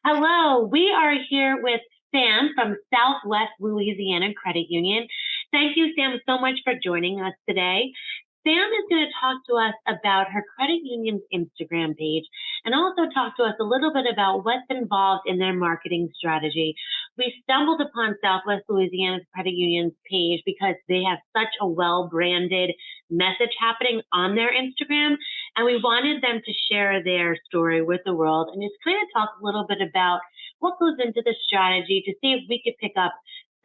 Hello, we are here with Sam from Southwest Louisiana Credit Union. Thank you, Sam, so much for joining us today. Sam is going to talk to us about her credit union's Instagram page and also talk to us a little bit about what's involved in their marketing strategy. We stumbled upon Southwest Louisiana's credit union's page because they have such a well-branded message happening on their Instagram, and we wanted them to share their story with the world and just kind of talk a little bit about what goes into the strategy to see if we could pick up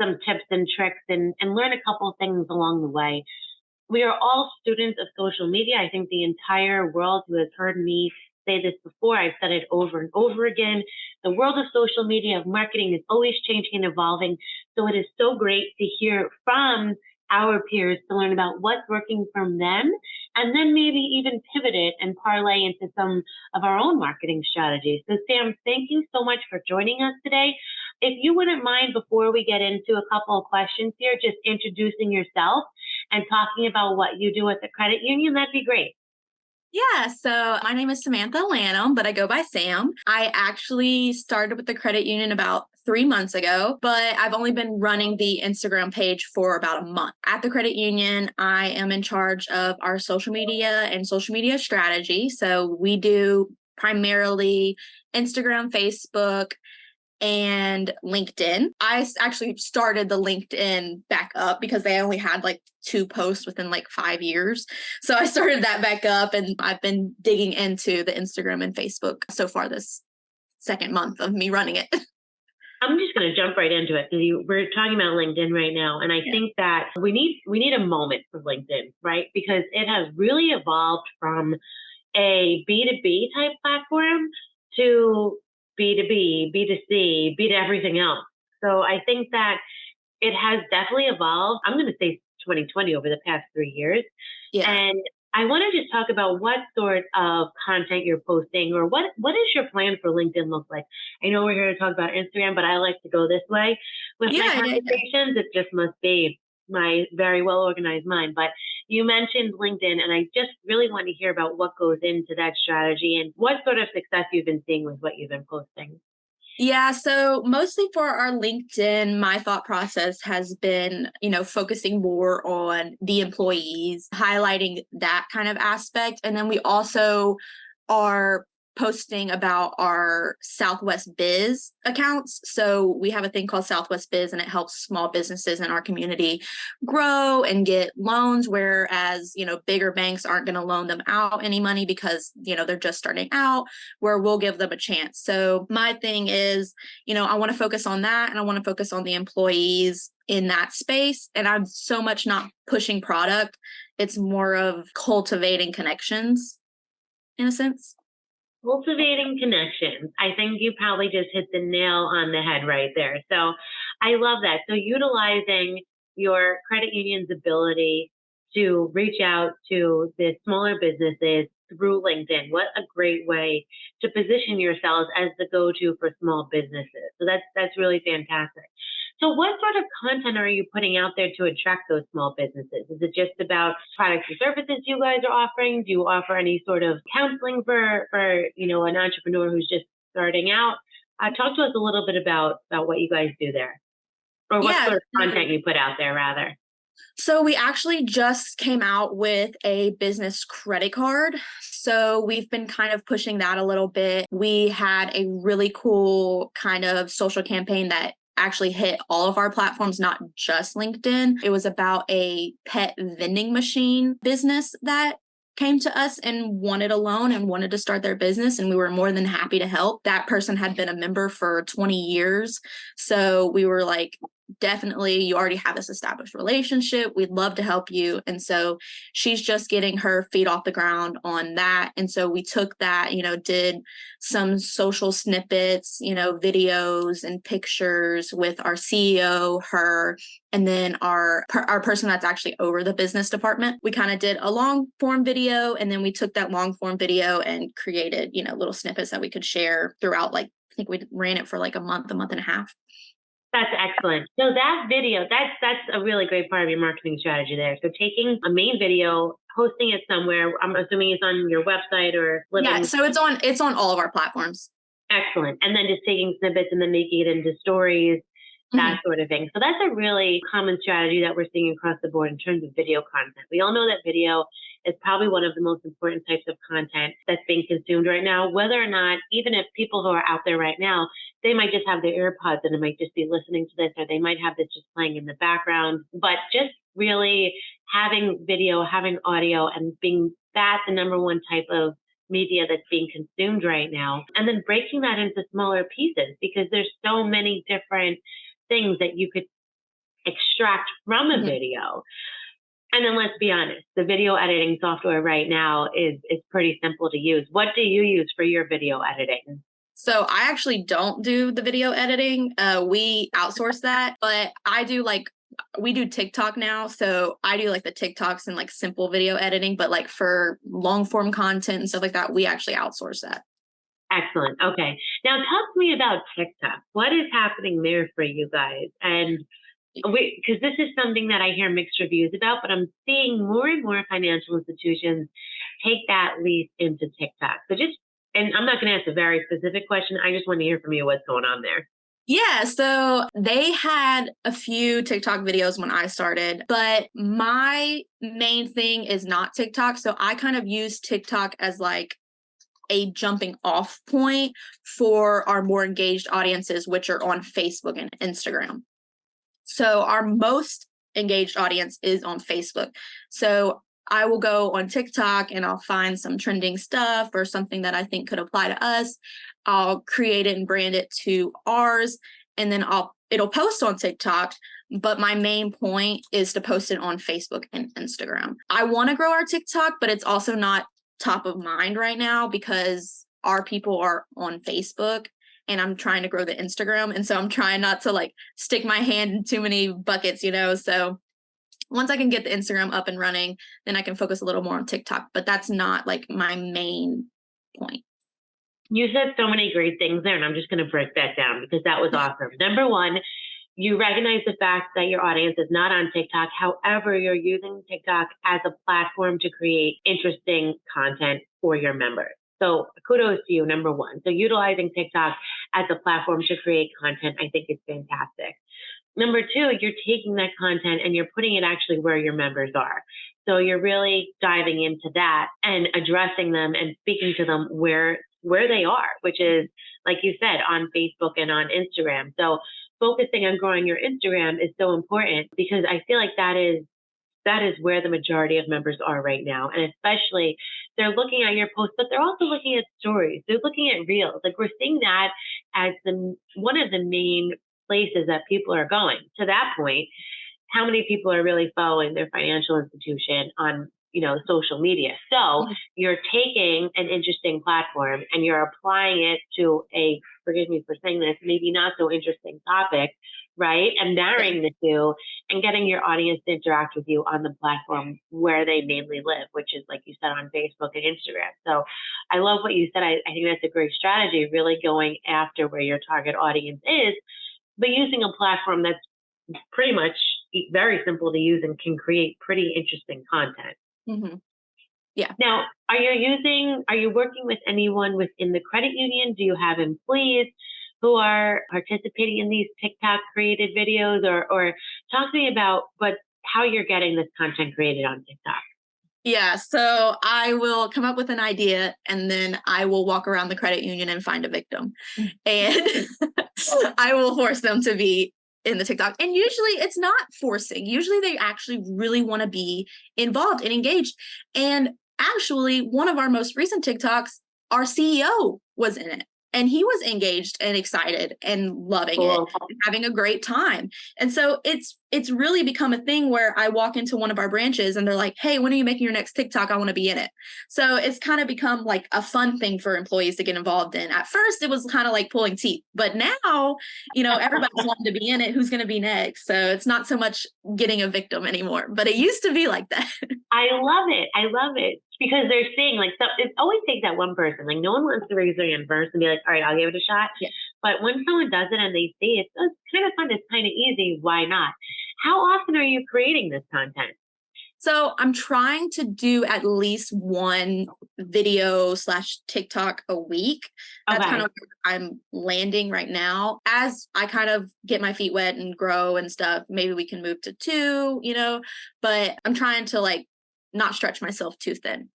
some tips and tricks and learn a couple things along the way. We are all students of social media. I think the entire world who has heard me say this before, I've said it over and over again. The world of social media, of marketing is always changing and evolving. So it is so great to hear from our peers to learn about what's working from them, and then maybe even pivot it and parlay into some of our own marketing strategies. So Sam, thank you so much for joining us today. If you wouldn't mind, before we get into a couple of questions here, just introducing yourself and talking about what you do at the credit union, that'd be great. Yeah, so my name is Samantha Lanham, but I go by Sam. I actually started with the credit union about 3 months ago, but I've only been running the Instagram page for about a month. At the credit union, I am in charge of our social media and social media strategy. So we do primarily Instagram, Facebook, and LinkedIn. Actually started the LinkedIn back up because they only had like 2 posts within like 5 years. So I started that back up, and I've been digging into the Instagram and Facebook so far this second month of me running it. I'm just going to jump right into it because we're talking about LinkedIn right now, and I think that we need a moment for LinkedIn, right? Because it has really evolved from a B2B type platform to B2B, B2C, B to everything else. So I think that it has definitely evolved. I'm going to say 2020 over the past 3 years. Yeah. And I want to just talk about what sort of content you're posting, or what is your plan for LinkedIn look like? I know we're here to talk about Instagram, but I like to go this way with my Yeah. conversations. It just must be my very well organized mind. But you mentioned LinkedIn, and I just really want to hear about what goes into that strategy and what sort of success you've been seeing with what you've been posting. Yeah, so mostly for our LinkedIn, my thought process has been, focusing more on the employees, highlighting that kind of aspect. And then we also are posting about our Southwest Biz accounts. So we have a thing called Southwest Biz, and it helps small businesses in our community grow and get loans, whereas, bigger banks aren't going to loan them out any money because, they're just starting out, where we'll give them a chance. So my thing is, I want to focus on that, and I want to focus on the employees in that space. And I'm so much not pushing product. It's more of cultivating connections in a sense. Cultivating connections. I think you probably just hit the nail on the head right there. So I love that. So utilizing your credit union's ability to reach out to the smaller businesses through LinkedIn. What a great way to position yourselves as the go-to for small businesses. So that's really fantastic. So what sort of content are you putting out there to attract those small businesses? Is it just about products and services you guys are offering? Do you offer any sort of counseling for an entrepreneur who's just starting out? Talk to us a little bit about what you guys do there, or what Yeah. sort of content you put out there, rather. So we actually just came out with a business credit card. So we've been kind of pushing that a little bit. We had a really cool kind of social campaign that actually hit all of our platforms, not just LinkedIn. It was about a pet vending machine business that came to us and wanted a loan and wanted to start their business, and we were more than happy to help. That person had been a member for 20 years. So we were like, definitely, you already have this established relationship. We'd love to help you. And so she's just getting her feet off the ground on that. And so we took that, did some social snippets, videos and pictures with our CEO, her, and then our person that's actually over the business department. We kind of did a long form video, and then we took that long form video and created, little snippets that we could share throughout. Like, I think we ran it for like a month and a half. That's excellent. So that video, that's a really great part of your marketing strategy there. So taking a main video, posting it somewhere. I'm assuming it's on your website or living. Yeah, so it's on all of our platforms. Excellent. And then just taking snippets and then making it into stories, that sort of thing. So that's a really common strategy that we're seeing across the board in terms of video content. We all know that video is probably one of the most important types of content that's being consumed right now, whether or not, even if people who are out there right now, they might just have their AirPods and it might just be listening to this, or they might have this just playing in the background. But just really having video, having audio, and being that the number one type of media that's being consumed right now, and then breaking that into smaller pieces, because there's so many different things that you could extract from a video. And then let's be honest, the video editing software right now is pretty simple to use. What do you use for your video editing? So I actually don't do the video editing. We outsource that, but I do we do TikTok now. So I do like the TikToks and like simple video editing, but like for long form content and stuff like that, we actually outsource that. Excellent. Okay. Now talk to me about TikTok. What is happening there for you guys? And because this is something that I hear mixed reviews about, but I'm seeing more and more financial institutions take that leap into TikTok. So and I'm not going to ask a very specific question. I just want to hear from you what's going on there. Yeah, so they had a few TikTok videos when I started, but my main thing is not TikTok. So I kind of use TikTok as like a jumping off point for our more engaged audiences, which are on Facebook and Instagram. So our most engaged audience is on Facebook. So I will go on TikTok and I'll find some trending stuff or something that I think could apply to us. I'll create it and brand it to ours, and then it'll post on TikTok. But my main point is to post it on Facebook and Instagram. I want to grow our TikTok, but it's also not top of mind right now because our people are on Facebook and I'm trying to grow the Instagram. And so I'm trying not to like stick my hand in too many buckets, So once I can get the Instagram up and running, then I can focus a little more on TikTok, but that's not like my main point. You said so many great things there, and I'm just going to break that down because that was awesome. Number one, you recognize the fact that your audience is not on TikTok. However, you're using TikTok as a platform to create interesting content for your members. So kudos to you, number one. So utilizing TikTok as a platform to create content, I think is fantastic. Number two, you're taking that content and you're putting it actually where your members are. So you're really diving into that and addressing them and speaking to them where they are, which is, like you said, on Facebook and on Instagram. So focusing on growing your Instagram is so important because I feel like that is where the majority of members are right now. And especially they're looking at your posts, but they're also looking at stories. They're looking at reels. Like we're seeing that as one of the main places that people are going. To that point, how many people are really following their financial institution on social media? So you're taking an interesting platform and you're applying it to a, forgive me for saying this, maybe not so interesting topic, right? And marrying the two and getting your audience to interact with you on the platform where they mainly live, which is, like you said, on Facebook and Instagram. So I love what you said. I think that's a great strategy, really going after where your target audience is, but using a platform that's pretty much very simple to use and can create pretty interesting content. Yeah. Now, are you working with anyone within the credit union? Do you have employees who are participating in these TikTok created videos, or talk to me about how you're getting this content created on TikTok? Yeah, so I will come up with an idea and then I will walk around the credit union and find a victim. And I will force them to be in the TikTok. And usually it's not forcing. Usually they actually really want to be involved and engaged. And actually, one of our most recent TikToks, our CEO was in it. And he was engaged and excited and loving it, and having a great time. And so it's really become a thing where I walk into one of our branches and they're like, hey, when are you making your next TikTok? I want to be in it. So it's kind of become like a fun thing for employees to get involved in. At first, it was kind of like pulling teeth. But now, everybody's wanting to be in it. Who's going to be next? So it's not so much getting a victim anymore. But it used to be like that. I love it. Because they're seeing, so it always takes that one person. Like, no one wants to raise their hand first and be like, all right, I'll give it a shot. Yeah. But when someone does it and they see it, it's kind of fun, it's kind of easy, why not? How often are you creating this content? So I'm trying to do at least one video slash TikTok a week. That's kind Okay. of where I'm landing right now. As I kind of get my feet wet and grow and stuff, maybe we can move to two, but I'm trying to like not stretch myself too thin.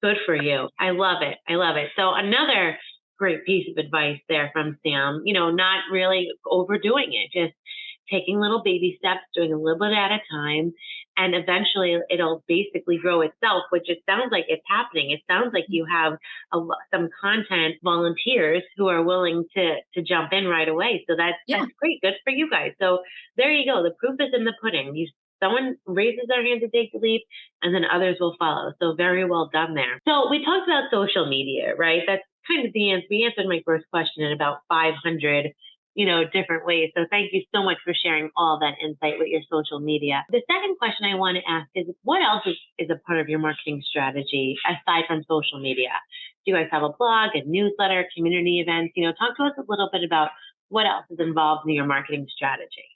Good for you. I love it. I love it. So another great piece of advice there from Sam, not really overdoing it, just taking little baby steps, doing a little bit at a time, and eventually it'll basically grow itself, which it sounds like it's happening. It sounds like you have some content volunteers who are willing to jump in right away. So Yeah. that's great. Good for you guys. So there you go. The proof is in the pudding. Someone raises their hand to take the leap, and then others will follow. So very well done there. So we talked about social media, right? That's kind of the answer. We answered my first question in about 500, different ways. So thank you so much for sharing all that insight with your social media. The second question I want to ask is, what else is a part of your marketing strategy aside from social media? Do you guys have a blog, a newsletter, community events? Talk to us a little bit about what else is involved in your marketing strategy.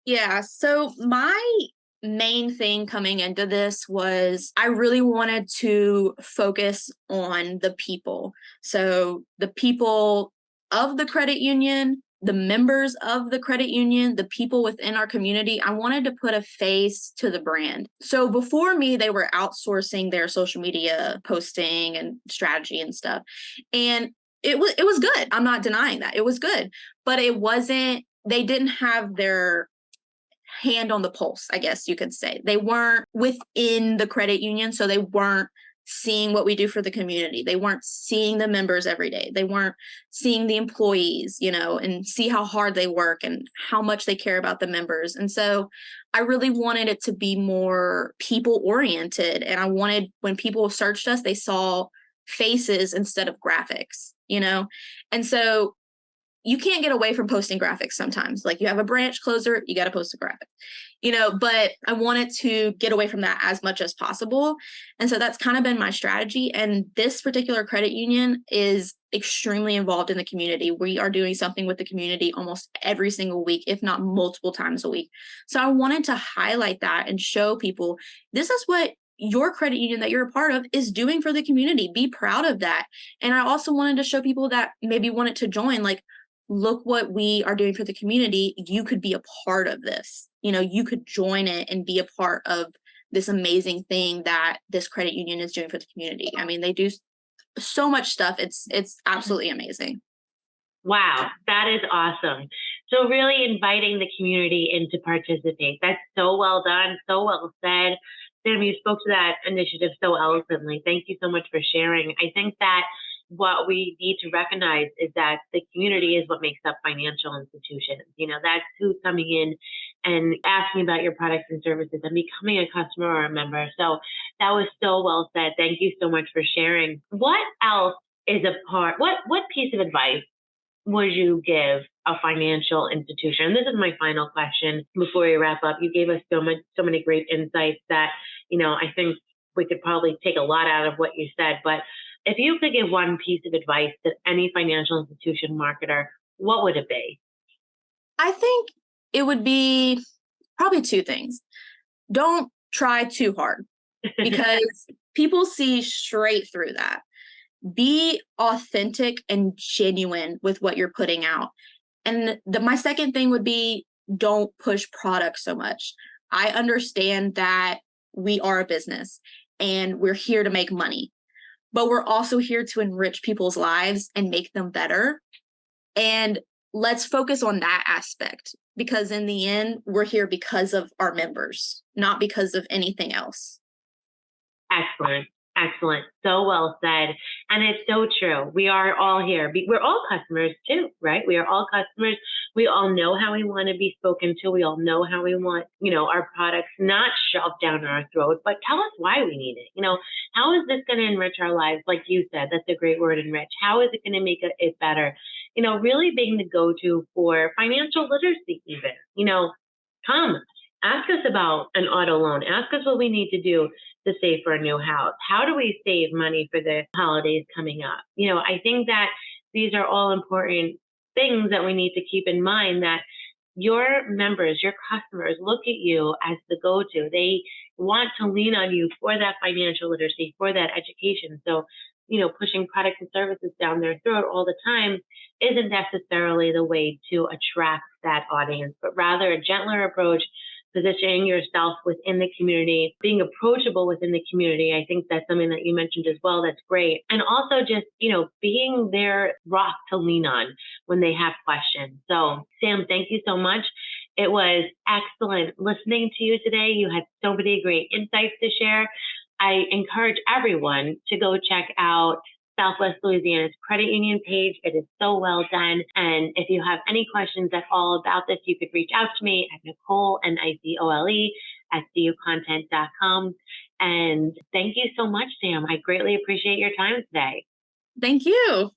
Yeah. So my main thing coming into this was I really wanted to focus on the people. So the people of the credit union, the members of the credit union, the people within our community, I wanted to put a face to the brand. So before me, they were outsourcing their social media posting and strategy and stuff. And it was good. I'm not denying that. It was good, but they didn't have their hand on the pulse, I guess you could say. They weren't within the credit union, so they weren't seeing what we do for the community. They weren't seeing the members every day. They weren't seeing the employees, and see how hard they work and how much they care about the members. And so I really wanted it to be more people oriented. And I wanted when people searched us, they saw faces instead of graphics, And so you can't get away from posting graphics sometimes. Like you have a branch closer, you got to post a graphic, but I wanted to get away from that as much as possible. And so that's kind of been my strategy. And this particular credit union is extremely involved in the community. We are doing something with the community almost every single week, if not multiple times a week. So I wanted to highlight that and show people this is what your credit union that you're a part of is doing for the community. Be proud of that. And I also wanted to show people that maybe wanted to join, like, look what we are doing for the community. You could be a part of this. You could join it and be a part of this amazing thing that this credit union is doing for the community. I mean, they do so much stuff. It's absolutely amazing. Wow, that is awesome. So really inviting the community in to participate. That's so well done, so well said. Sam, you spoke to that initiative so eloquently. Thank you so much for sharing. I think that what we need to recognize is that the community is what makes up financial institutions. That's who's coming in and asking about your products and services and becoming a customer or a member. So that was so well said. Thank you so much for sharing. What else is what piece of advice would you give a financial institution? And this is my final question before we wrap up. You gave us so many great insights that, I think we could probably take a lot out of what you said, but if you could give one piece of advice to any financial institution marketer, what would it be? I think it would be probably two things. Don't try too hard because people see straight through that. Be authentic and genuine with what you're putting out. And my second thing would be don't push products so much. I understand that we are a business and we're here to make money, but we're also here to enrich people's lives and make them better. And let's focus on that aspect because in the end, we're here because of our members, not because of anything else. Excellent. Excellent. So well said. And it's so true. We are all here. We're all customers too, right? We are all customers. We all know how we want to be spoken to. We all know how we want, our products not shoved down our throat, but tell us why we need it. How is this going to enrich our lives? Like you said, that's a great word, enrich. How is it going to make it better? Really being the go-to for financial literacy even, come ask us about an auto loan. Ask us what we need to do to save for a new house. How do we save money for the holidays coming up? I think that these are all important things that we need to keep in mind, that your members, your customers look at you as the go-to. They want to lean on you for that financial literacy, for that education. So, pushing products and services down their throat all the time isn't necessarily the way to attract that audience, but rather a gentler approach, positioning yourself within the community, being approachable within the community. I think that's something that you mentioned as well. That's great. And also just, being their rock to lean on when they have questions. So, Sam, thank you so much. It was excellent listening to you today. You had so many great insights to share. I encourage everyone to go check out Southwest Louisiana's credit union page. It is so well done. And if you have any questions at all about this, you could reach out to me at Nicole, Nicole, at CUcontent.com. And thank you so much, Sam. I greatly appreciate your time today. Thank you.